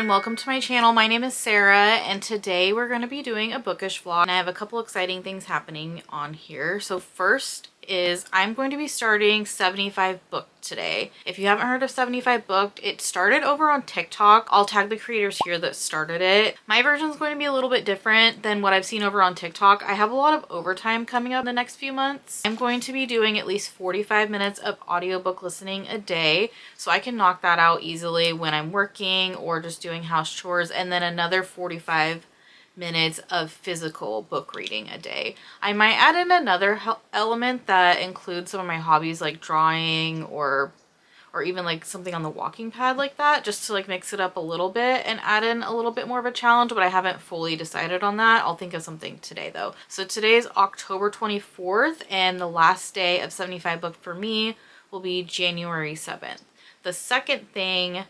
everyone, welcome to my channel. My name is Sarah and today we're going to be doing a bookish vlog and I have a couple exciting things happening on here. So first is I'm going to be starting 75 Booked today. If you haven't heard of 75 Booked, it started over on TikTok. I'll tag the creators here that started it. My version is going to be a little bit different than what I've seen over on TikTok. I have a lot of overtime coming up in the next few months. I'm going to be doing at least 45 minutes of audiobook listening a day, so I can knock that out easily when I'm working or just doing house chores, and then another 45 minutes of physical book reading a day. I might add in another element that includes some of my hobbies like drawing or even like something on the walking pad like that, just to like mix it up a little bit and add in a little bit more of a challenge, but I haven't fully decided on that. I'll think of something today though. So today is October 24th and the last day of 75 Booked for me will be January 7th. The second thing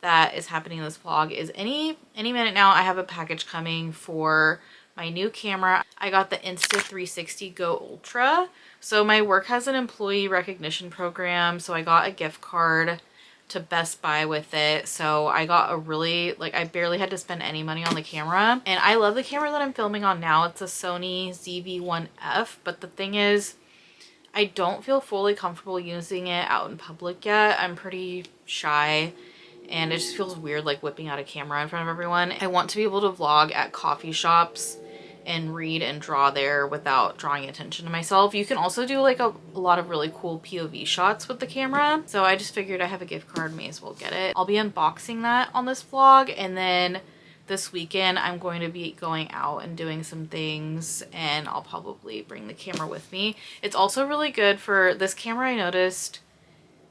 that is happening in this vlog is any minute now I have a package coming for my new camera. I got the Insta360 Go Ultra. So my work has an employee recognition program, so I got a gift card to Best Buy with it. So I got a really, like, I barely had to spend any money on the camera. And I love the camera that I'm filming on now. It's a Sony ZV-1F, but the thing is, I don't feel fully comfortable using it out in public yet. I'm pretty shy and it just feels weird like whipping out a camera in front of everyone. I want to be able to vlog at coffee shops and read and draw there without drawing attention to myself. You can also do like a lot of really cool POV shots with the camera. So I just figured I have a gift card, may as well get it. I'll be unboxing that on this vlog, and then this weekend I'm going to be going out and doing some things and I'll probably bring the camera with me. It's also really good for this camera. I noticed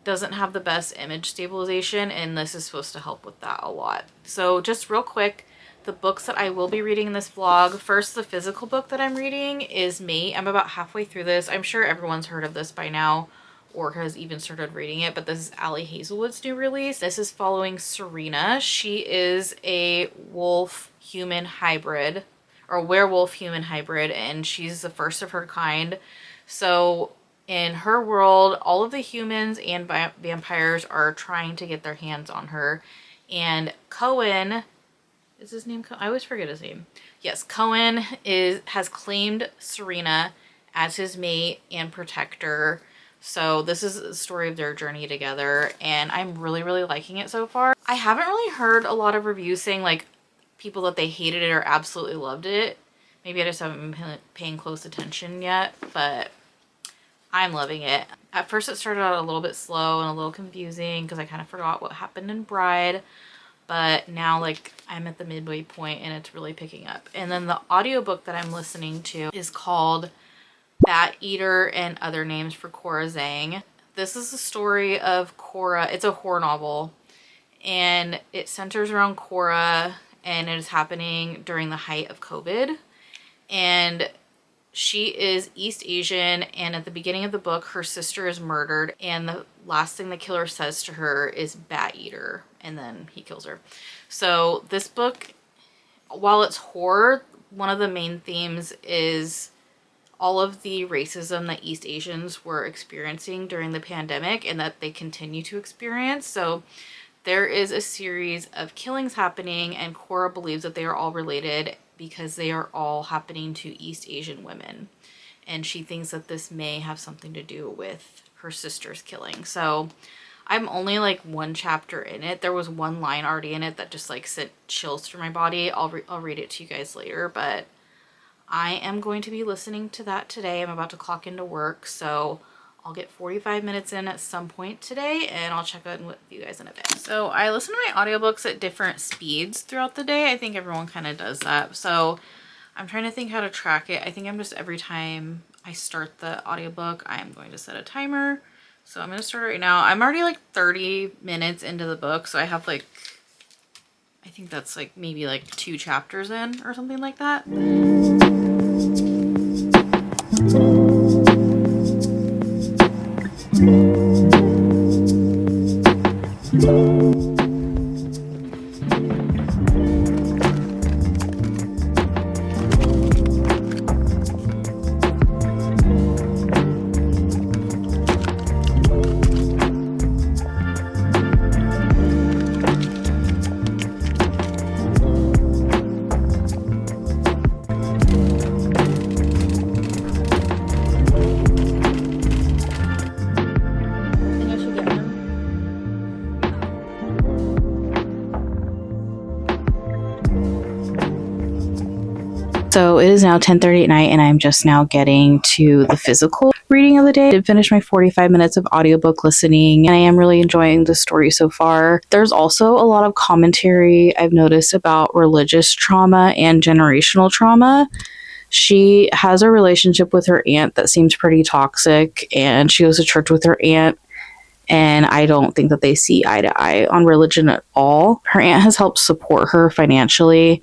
doesn't have the best image stabilization, and this is supposed to help with that a lot. So just real quick, the books that I will be reading in this vlog. First, the physical book that I'm reading is Mate. I'm about halfway through this. I'm sure everyone's heard of this by now or has even started reading it, but this is Ali Hazelwood's new release. This is following Serena. She is a wolf-human hybrid, or werewolf-human hybrid, and she's the first of her kind. So in her world, all of the humans and vampires are trying to get their hands on her. And Cohen, is his name? I always forget his name. Yes, Cohen has claimed Serena as his mate and protector. So this is the story of their journey together, and I'm really, really liking it so far. I haven't really heard a lot of reviews saying like people that they hated it or absolutely loved it. Maybe I just haven't been paying close attention yet, but I'm loving it. At first it started out a little bit slow and a little confusing because I kind of forgot what happened in Bride, but now like I'm at the midway point and it's really picking up. And then the audiobook that I'm listening to is called Bat Eater and Other Names for Cora Zeng. This is the story of Cora. It's a horror novel and it centers around Cora, and it is happening during the height of COVID. And she is East Asian, and at the beginning of the book, her sister is murdered, and the last thing the killer says to her is Bat Eater, and then he kills her. So this book, while it's horror, one of the main themes is all of the racism that East Asians were experiencing during the pandemic and that they continue to experience. So there is a series of killings happening, and Cora believes that they are all related because they are all happening to East Asian women. And she thinks that this may have something to do with her sister's killing. So I'm only like one chapter in it. There was one line already in it that just like sent chills through my body. I'll read it to you guys later, but I am going to be listening to that today. I'm about to clock into work, so I'll get 45 minutes in at some point today, and I'll check in with you guys in a bit. So I listen to my audiobooks at different speeds throughout the day. I think everyone kind of does that. So I'm trying to think how to track it. I think I'm just, every time I start the audiobook, I'm going to set a timer. So I'm going to start right now. I'm already like 30 minutes into the book, so I have like, I think that's like maybe like 2 chapters in or something like that. it is now 10:30 at night and I'm just now getting to the physical reading of the day. I did finish my 45 minutes of audiobook listening and I am really enjoying the story so far. There's also a lot of commentary I've noticed about religious trauma and generational trauma. She has a relationship with her aunt that seems pretty toxic, and she goes to church with her aunt, and I don't think that they see eye to eye on religion at all. Her aunt has helped support her financially,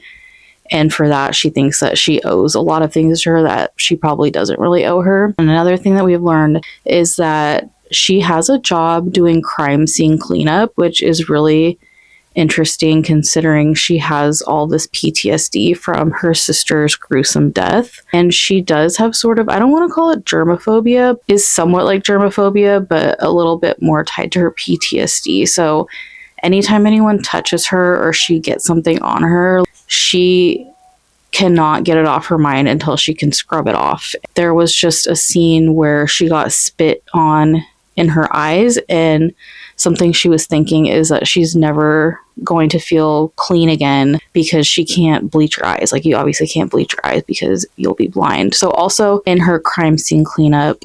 and for that, she thinks that she owes a lot of things to her that she probably doesn't really owe her. And another thing that we've learned is that she has a job doing crime scene cleanup, which is really interesting considering she has all this PTSD from her sister's gruesome death. And she does have sort of, I don't want to call it germophobia, is somewhat like germophobia, but a little bit more tied to her PTSD. So anytime anyone touches her or she gets something on her, she cannot get it off her mind until she can scrub it off. There was just a scene where she got spit on in her eyes, and something she was thinking is that she's never going to feel clean again because she can't bleach her eyes. Like, you obviously can't bleach your eyes because you'll be blind. So also in her crime scene cleanup,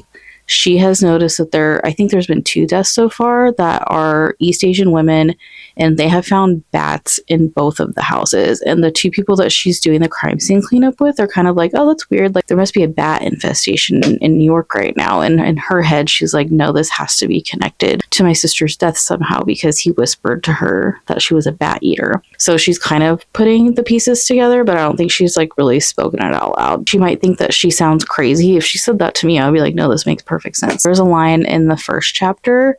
she has noticed that I think there's been 2 deaths so far that are East Asian women, and they have found bats in both of the houses. And the 2 people that she's doing the crime scene cleanup with are kind of like, oh, that's weird. Like, there must be a bat infestation in New York right now. And in her head, she's like, no, this has to be connected to my sister's death somehow because he whispered to her that she was a bat eater. So she's kind of putting the pieces together, but I don't think she's like really spoken it out loud. She might think that she sounds crazy. If she said that to me, I would be like, no, this makes perfect sense. There's a line in the first chapter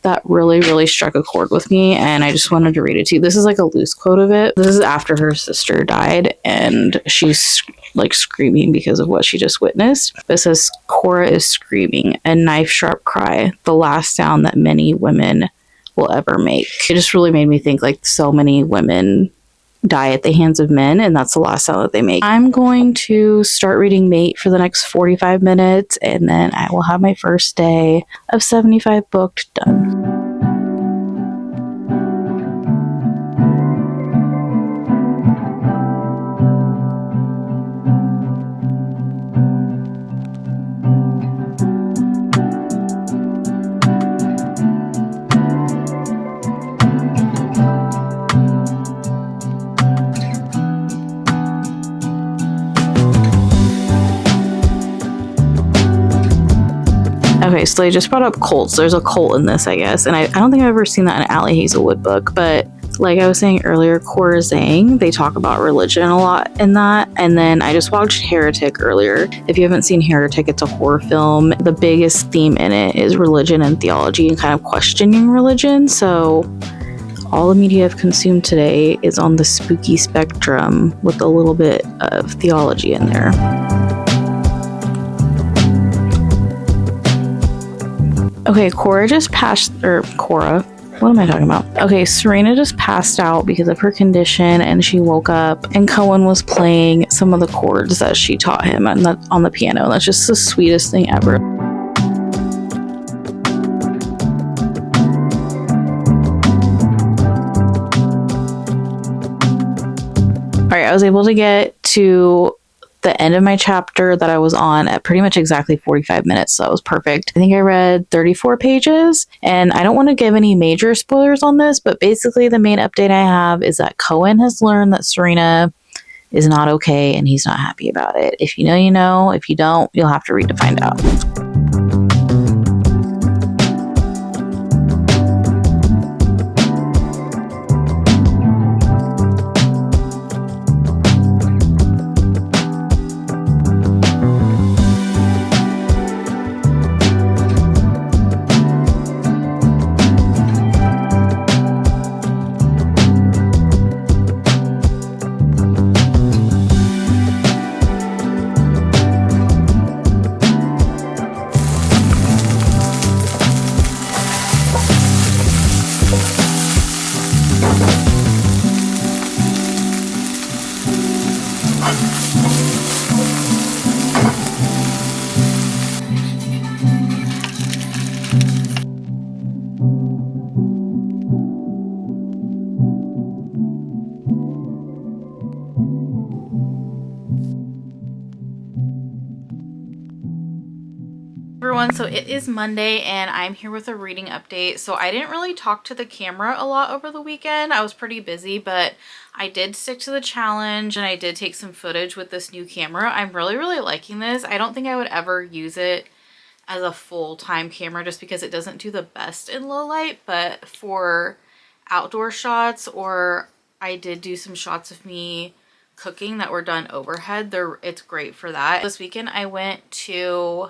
that really struck a chord with me, and I just wanted to read it to you. This is like a loose quote of it. This is after her sister died, and she's like screaming because of what she just witnessed. It says, Cora is screaming, a knife-sharp cry, the last sound that many women will ever make. It just really made me think, like, so many women die at the hands of men, and that's the last sound that they make. I'm going to start reading Mate for the next 45 minutes, and then I will have my first day of 75 booked done. Okay, so they just brought up cults. There's a cult in this, I guess. And I don't think I've ever seen that in an Ali Hazelwood book. But like I was saying earlier, Cora, Zeng, they talk about religion a lot in that. And then I just watched Heretic earlier. If you haven't seen Heretic, it's a horror film. The biggest theme in it is religion and theology and kind of questioning religion. So all the media I've consumed today is on the spooky spectrum with a little bit of theology in there. Okay, Cora, what am I talking about? Okay, Serena just passed out because of her condition, and she woke up, and Cohen was playing some of the chords that she taught him on the piano. That's just the sweetest thing ever. Alright, I was able to get to the end of my chapter that I was on at pretty much exactly 45 minutes, so that was perfect. I think I read 34 pages, and I don't want to give any major spoilers on this, but basically the main update I have is that Cohen has learned that Serena is not okay, and he's not happy about it. If you know, you know. If you don't, you'll have to read to find out. Everyone, so it is Monday and I'm here with a reading update. So I didn't really talk to the camera a lot over the weekend. I was pretty busy, but I did stick to the challenge and I did take some footage with this new camera. I'm really liking this. I don't think I would ever use it as a full-time camera just because it doesn't do the best in low light, but for outdoor shots, or I did do some shots of me cooking that were done overhead, it's great for that. This weekend I went to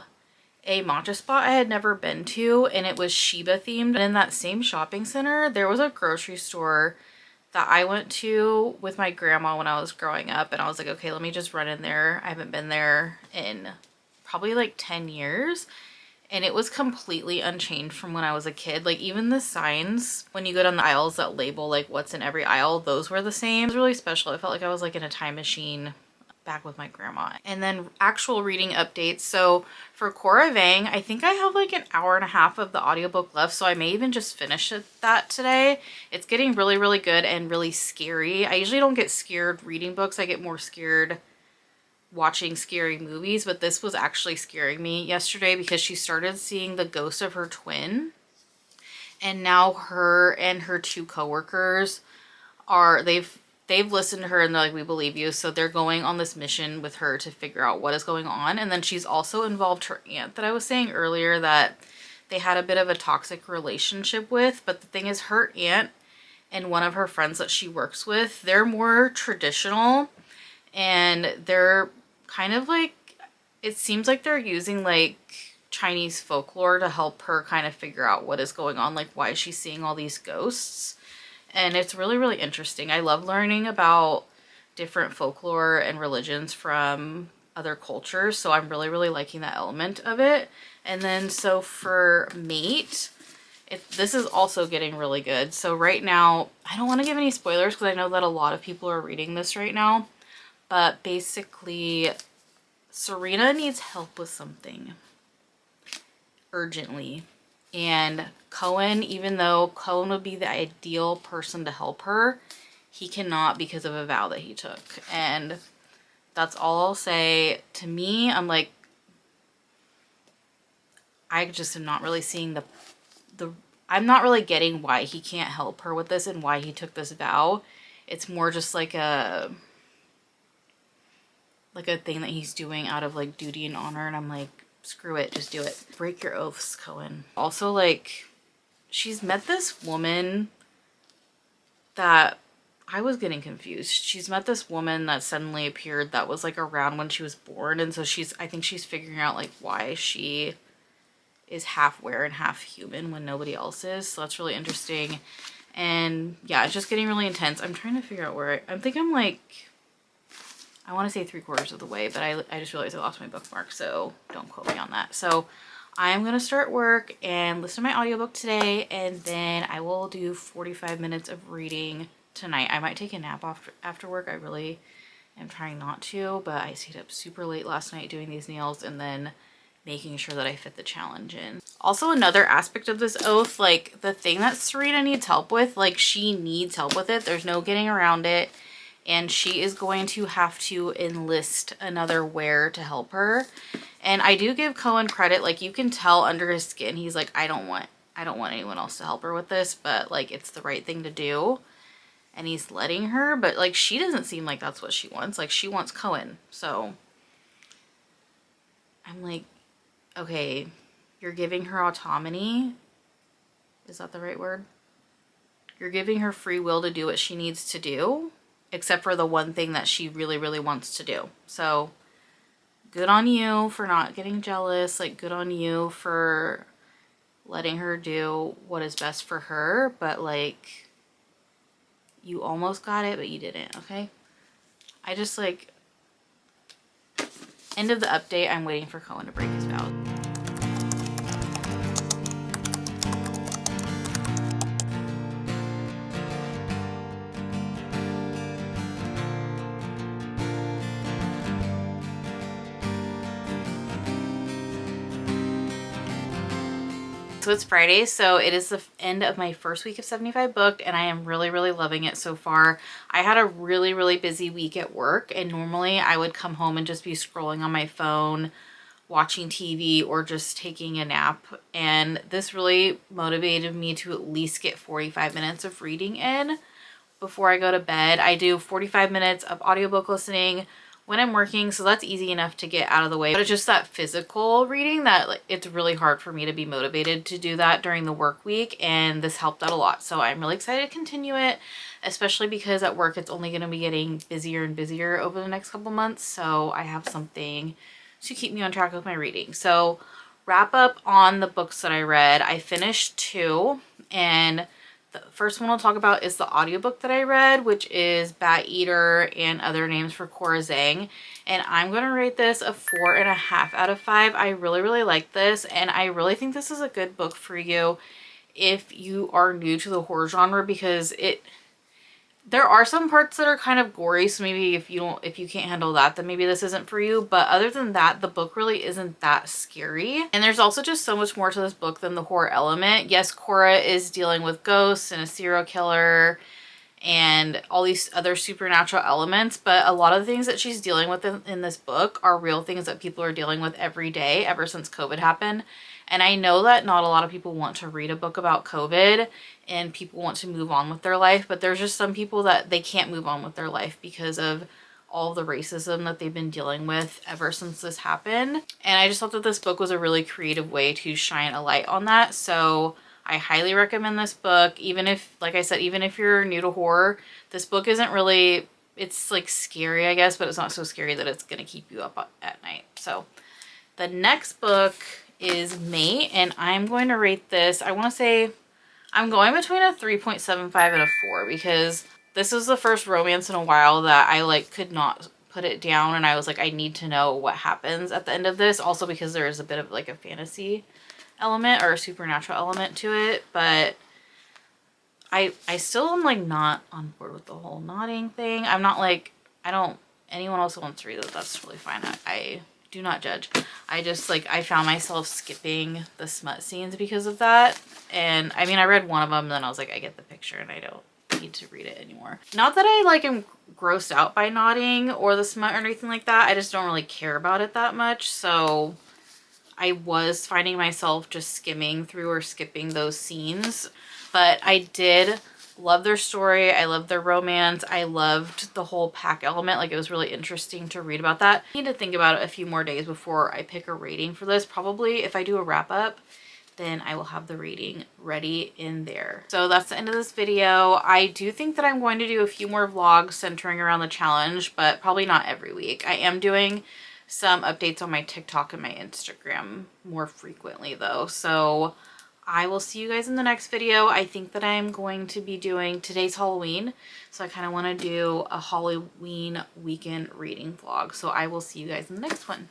a matcha spot I had never been to, and it was Shiba themed. And in that same shopping center, there was a grocery store that I went to with my grandma when I was growing up, and I was like, okay, let me just run in there. I haven't been there in probably like 10 years. And it was completely unchanged from when I was a kid. Like even the signs, when you go down the aisles that label like what's in every aisle, those were the same. It was really special. I felt like I was like in a time machine back with my grandma. And then actual reading updates. So for Cora Zeng, I think I have like an hour and a half of the audiobook left, so I may even just finish that today. It's getting really good and really scary. I usually don't get scared reading books. I get more scared watching scary movies, but this was actually scaring me yesterday because she started seeing the ghost of her twin, and now her and her two coworkers they've listened to her and they're like, we believe you. So they're going on this mission with her to figure out what is going on. And then she's also involved her aunt that I was saying earlier that they had a bit of a toxic relationship with. But the thing is, her aunt and one of her friends that she works with, they're more traditional, and they're kind of like, it seems like they're using like Chinese folklore to help her kind of figure out what is going on, like why she's seeing all these ghosts. And it's really interesting. I love learning about different folklore and religions from other cultures, so I'm really liking that element of it. And then so for Mate, this is also getting really good. So right now, I don't want to give any spoilers because I know that a lot of people are reading this right now, but basically Serena needs help with something urgently. And Cohen, even though Cohen would be the ideal person to help her, he cannot because of a vow that he took. And that's all I'll say. To me, I'm like, I just am not really seeing I'm not really getting why he can't help her with this and why he took this vow. It's more just like a thing that he's doing out of like duty and honor, and I'm like, screw it, just do it. Break your oaths, Cohen. Also, like, she's met this woman that I was getting confused. She's met this woman that suddenly appeared that was like around when she was born, and so I think she's figuring out like why she is half were and half human when nobody else is. So that's really interesting. And yeah, it's just getting really intense. I'm trying to figure out where I think I'm like, I want to say 3/4 of the way, but I just realized I lost my bookmark, so don't quote me on that. So I'm going to start work and listen to my audiobook today, and then I will do 45 minutes of reading tonight. I might take a nap after work. I really am trying not to, but I stayed up super late last night doing these nails and then making sure that I fit the challenge in. Also, another aspect of this oath, like the thing that Serena needs help with, like she needs help with it. There's no getting around it. And she is going to have to enlist another wear to help her. And I do give Cohen credit. Like, you can tell under his skin, he's like, I don't want anyone else to help her with this, but like, it's the right thing to do. And he's letting her, but like, she doesn't seem like that's what she wants. Like, she wants Cohen. So I'm like, okay, you're giving her autonomy. Is that the right word? You're giving her free will to do what she needs to do, except for the one thing that she really wants to do. So good on you for not getting jealous. Like, good on you for letting her do what is best for her. But like, you almost got it, but you didn't. Okay. I just like, end of the update. I'm waiting for Cohen to break his vows. So it's Friday, so it is the end of my first week of 75 booked, and I am really loving it so far. I had a really busy week at work, and normally I would come home and just be scrolling on my phone watching TV or just taking a nap. And this really motivated me to at least get 45 minutes of reading in before I go to bed. I do 45 minutes of audiobook listening when I'm working, so that's easy enough to get out of the way. But it's just that physical reading that, like, it's really hard for me to be motivated to do that during the work week, and this helped out a lot. So I'm really excited to continue it, especially because at work it's only going to be getting busier and busier over the next couple months, so I have something to keep me on track with my reading. So wrap up on the books that I read. I finished 2, and the first one I'll talk about is the audiobook that I read, which is Bat Eater and Other Names for Cora Zeng. And I'm going to rate this a 4.5 out of 5. I really, really like this, and I really think this is a good book for you if you are new to the horror genre, because there are some parts that are kind of gory, so maybe if you can't handle that, then maybe this isn't for you. But other than that, the book really isn't that scary. And there's also just so much more to this book than the horror element. Yes, Cora is dealing with ghosts and a serial killer and all these other supernatural elements, but a lot of the things that she's dealing with in this book are real things that people are dealing with every day ever since COVID happened. And I know that not a lot of people want to read a book about COVID and people want to move on with their life, but there's just some people that they can't move on with their life because of all the racism that they've been dealing with ever since this happened. And I just thought that this book was a really creative way to shine a light on that. So I highly recommend this book. Even if, like I said, even if you're new to horror, this book isn't really, it's like scary, I guess, but it's not so scary that it's going to keep you up at night. So the next book is Mate, and I'm going to rate this, I want to say, I'm going between a 3.75 and a 4, because this was the first romance in a while that I like could not put it down, and I was like, I need to know what happens at the end of this. Also because there is a bit of like a fantasy element or a supernatural element to it, but I still am like not on board with the whole nodding thing. I'm not like, anyone else who wants to read it, that's really fine. I do not judge. I just like, I found myself skipping the smut scenes because of that. And I mean, I read one of them and then I was like, I get the picture and I don't need to read it anymore. Not that I like am grossed out by nodding or the smut or anything like that. I just don't really care about it that much. So I was finding myself just skimming through or skipping those scenes. But I did love their story. I loved their romance. I loved the whole pack element. Like, it was really interesting to read about that. I need to think about it a few more days before I pick a rating for this. Probably if I do a wrap up, then I will have the rating ready in there. So that's the end of this video. I do think that I'm going to do a few more vlogs centering around the challenge, but probably not every week. I am doing some updates on my TikTok and my Instagram more frequently though. So I will see you guys in the next video. I think that I'm going to be doing, today's Halloween, so I kind of want to do a Halloween weekend reading vlog. So I will see you guys in the next one.